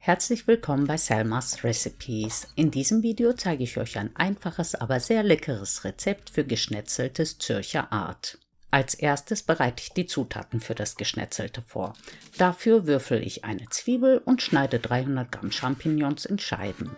Herzlich willkommen bei Selmas Recipes. In diesem Video zeige ich euch ein einfaches, aber sehr leckeres Rezept für geschnetzeltes Zürcher Art. Als erstes bereite ich die Zutaten für das Geschnetzelte vor. Dafür würfel ich eine Zwiebel und schneide 300 Gramm Champignons in Scheiben.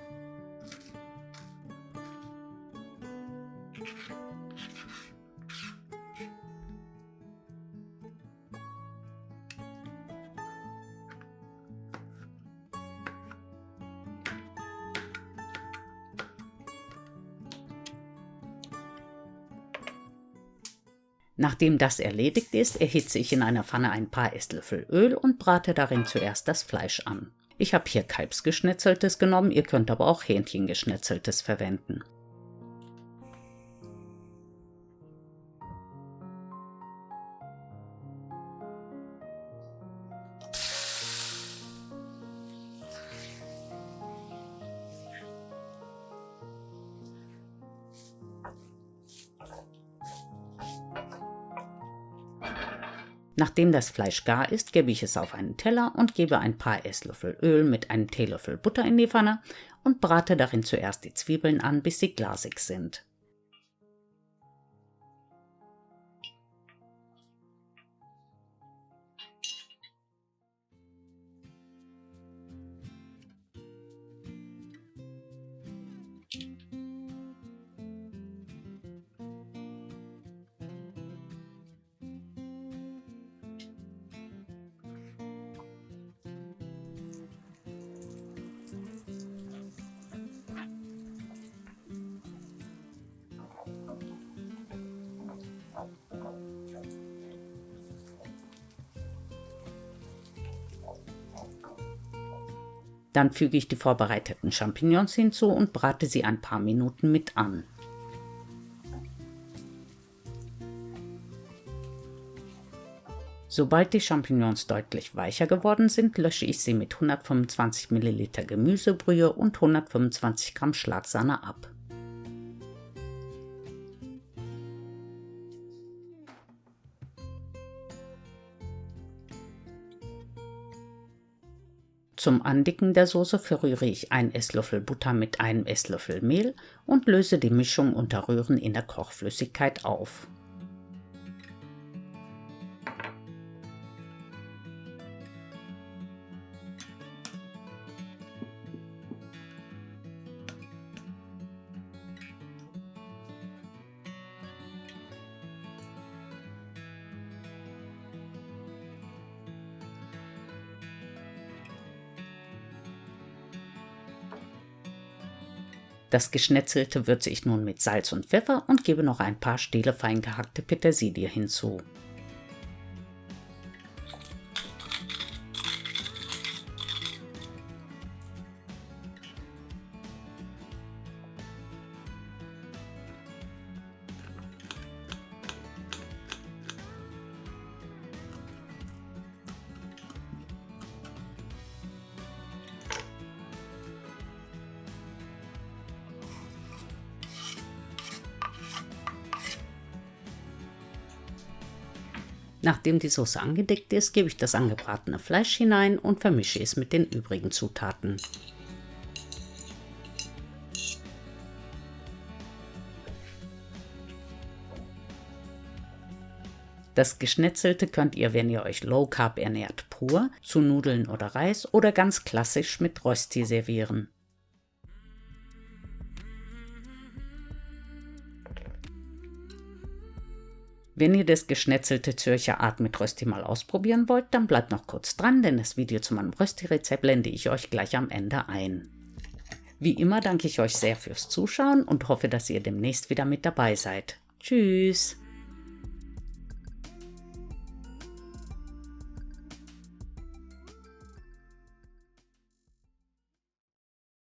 Nachdem das erledigt ist, erhitze ich in einer Pfanne ein paar Esslöffel Öl und brate darin zuerst das Fleisch an. Ich habe hier Kalbsgeschnetzeltes genommen, ihr könnt aber auch Hähnchengeschnetzeltes verwenden. Nachdem das Fleisch gar ist, gebe ich es auf einen Teller und gebe ein paar Esslöffel Öl mit einem Teelöffel Butter in die Pfanne und brate darin zuerst die Zwiebeln an, bis sie glasig sind. Dann füge ich die vorbereiteten Champignons hinzu und brate sie ein paar Minuten mit an. Sobald die Champignons deutlich weicher geworden sind, lösche ich sie mit 125 ml Gemüsebrühe und 125 Gramm Schlagsahne ab. Zum Andicken der Soße verrühre ich einen Esslöffel Butter mit einem Esslöffel Mehl und löse die Mischung unter Rühren in der Kochflüssigkeit auf. Das Geschnetzelte würze ich nun mit Salz und Pfeffer und gebe noch ein paar Stiele fein gehackte Petersilie hinzu. Nachdem die Soße angedickt ist, gebe ich das angebratene Fleisch hinein und vermische es mit den übrigen Zutaten. Das Geschnetzelte könnt ihr, wenn ihr euch Low Carb ernährt, pur, zu Nudeln oder Reis oder ganz klassisch mit Rösti servieren. Wenn ihr das geschnetzelte Zürcher Art mit Rösti mal ausprobieren wollt, dann bleibt noch kurz dran, denn das Video zu meinem Rösti-Rezept blende ich euch gleich am Ende ein. Wie immer danke ich euch sehr fürs Zuschauen und hoffe, dass ihr demnächst wieder mit dabei seid. Tschüss!